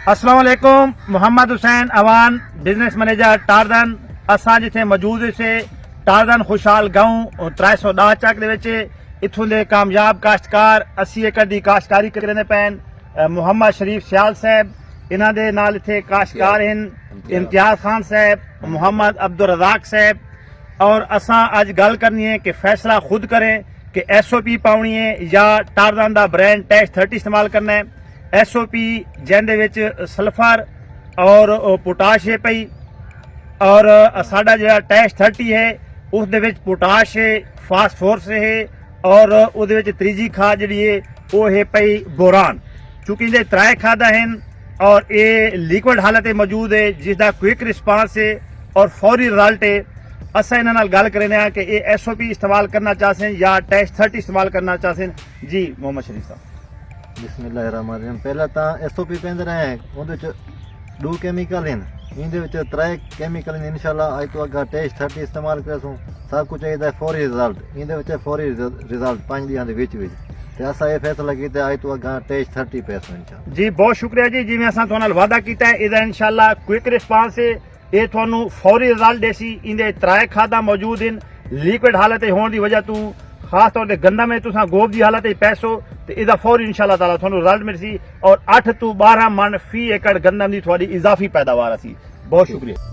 अस्सलाम वालेकुम। Mohammad Hussain Awan, business manager टारदन। असां जिथे मौजूद से टारदन खुशहाल गांव 310 ਚੱਕ ਦੇ ਵਿੱਚ इत्थों के कामयाब काश्तकार 80 एकड़ की काश्तकारी करते पैन। मुहम्मद शरीफ सियाल साहब इन्हों के नाल इत्थे काश्तकार हैं, इम्तियाज खान साहब, मुहम्मद अब्दुल रज़ाक साहब। और असां अज गल करनी है कि फैसला खुद करें कि SOP पाउनी है या टारदन का ब्रांड टैक्स 30 इस्तेमाल करना है। SOP जिंदे विच सल्फर और पोटाश है पई, और साडा जो टैक्स 30 है उस दे विच पोटाश है, फास्फोरस है, और उहदे विच त्रीजी खाद जिहड़ी है वो है पई बोरान। चूंकि इहदे त्रै खादा हैं और ये लिक्विड हालत में मौजूद है जिसका क्विक रिस्पांस है और फौरी रिजल्ट है। असां इन्हां नाल गल करने हैं कि ये SOP इस्तेमाल करना चाहते हैं या टैक्स 30 इस्तेमाल करना चाहते हैं। जी मोहम्मद शरीफ साहब। बिस्मिल्लाहिर्रहमानिर्रहीम। पहला तो SOP पेंदे रहे उहदे दो केमिकल हैं, इनदे विच त्रै केमिकल हैं। इंशाल्लाह अज तो अगर टैक्स 30 इस्तेमाल करसूं सब कुछ चाहिए फौरी रिजल्ट, इनदे विच फौरी रिजल्ट 5 दिनां दे विच ते असां ये फैसला किया अज तो अगर टैक्स 30 पैसों इंशाल्लाह। जी बहुत शुक्रिया जी। जिवें असां तुहां नाल वादा कीता है इहदा इंशाल्लाह क्विक रिस्पांस है, ये तुहानू फौरी रिजल्ट देसी। इहदे त्रै खादा मौजूद हैं लिक्विड हालत होने की वजह तू खास तौर पर गंदम में तुसां गोब की हालत पैसो तो इसका फौरी इंशाल्लाह ताला तुहानू रिजल्ट मिलसी और 8 तो 12 मन फी एकड़ गंदम की थोड़ी इजाफी पैदावार असी। बहुत शुक्रिया।